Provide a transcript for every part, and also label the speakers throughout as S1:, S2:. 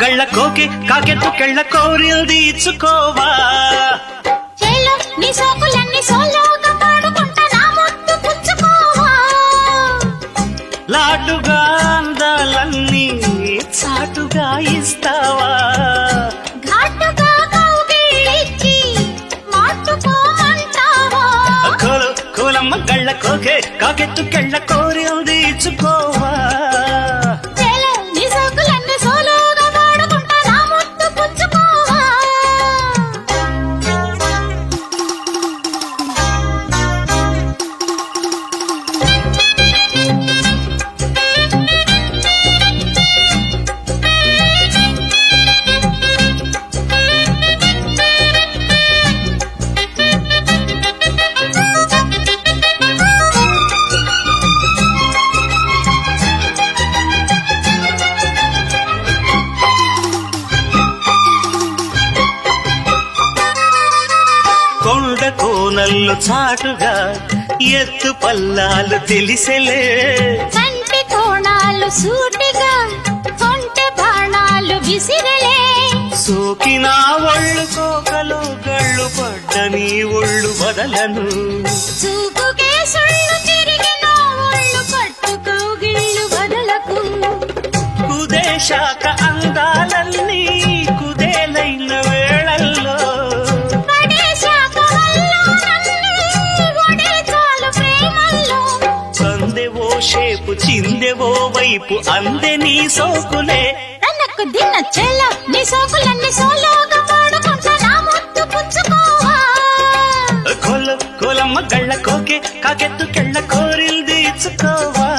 S1: గళ్ళ కోకి కాకెత్తు కెళ్ళ కోరిల్ది ఇచ్చుకోవా
S2: నీ సోకులన్నీ సోలోగా పాడుకుంటా నా ముద్దు పుచ్చుకోవా
S1: లాటుగా అందాలన్నీ చాటుగా ఇస్తావా
S2: ఘాటుగా కౌగిలించి మాటుకోమంటావా
S1: కోలమ్మ గళ్ళ కోకే కాకెత్తు కెళ్ళ కోరిల్ది ఇచ్చుకోవా
S2: నీ సోకులన్నీ సోలోగా పాడుకుంటా నా ముద్దు పుచ్చుకోవా
S1: కొండ కోనల్లు చాటుగా ఎత్తు పల్లాలు తెలిసెలే
S2: కంటి కోణాలు సూటిగా కొంటె బాణాలు విసిరలే
S1: సోకినా ఒళ్ళు కోకలు గళ్ళు పడ్డ నీ ఒళ్ళు బదలను
S2: చూపుకే సుళ్ళు తిరిగిన ఒళ్ళు పట్టుకో గిళ్ళు వదలకు
S1: కుదేశాక అందాలన్నీ కుదేలైన వేళల్లో
S2: పడేశాక వల్లోనన్నీ ఒడేచాలు ప్రేమల్లో
S1: సందెవో షేపు చిందెవో వైపు అందే నీ సోకులే
S2: తనకు దిన్న చెల్ల నీ సోకులన్నీ సోలోగా పాడుకుంటా నా ముద్దు పుచ్చుకోవా
S1: కోలమ్మ గళ్ళ కోకే కాకెత్తు కెళ్ళ కోరిల్ది ఇచ్చుకోవా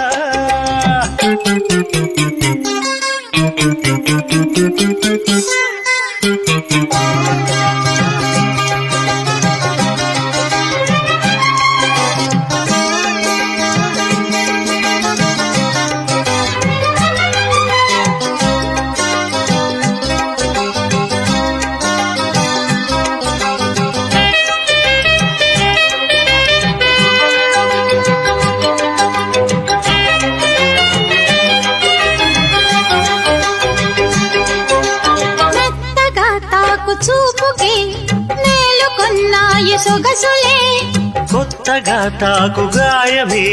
S2: మెత్తగా తాకు చూపుకి నేలుకొన్నాయి సొగసులే
S1: కొత్తగా తాకు గాయమే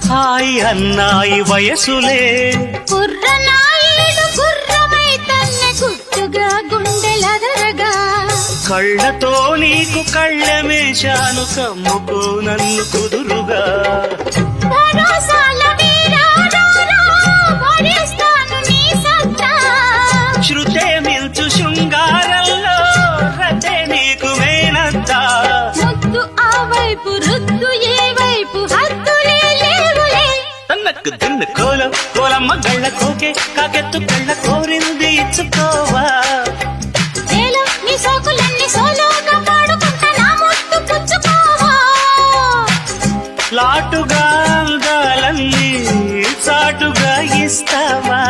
S1: హాయి అన్నాయి వయసులే
S2: కుర్రనాయుడు గుర్రమై తన్నే గుట్టుగా గుండెలదరగా
S1: కళ్ళతో నీకు కళ్ళమేశాను కమ్ముకో నన్ను కుదురుగా
S2: భరోసాల వీరారారా, భరిస్తాను నీ సత్తా.
S1: శృతే మిల్చు శృంగారంలో రతే నీకు మేనత్తా
S2: ముద్దు ఆ వైపు రుద్దు ఏ వైపు హద్దులే లేవులే
S1: తన్నకు దిన్ను కోలమ్మ గళ్ళ కోకే కాకెత్తు కళ్ళ కోరింది ఇచ్చుకోవా
S2: వేలో నీ సోకులన్నీ సోలోగా పాడుకుంటా నా ముద్దు పుచ్చుకోవా
S1: లాటుగా అందాలన్నీ చాటుగా ఇస్తావా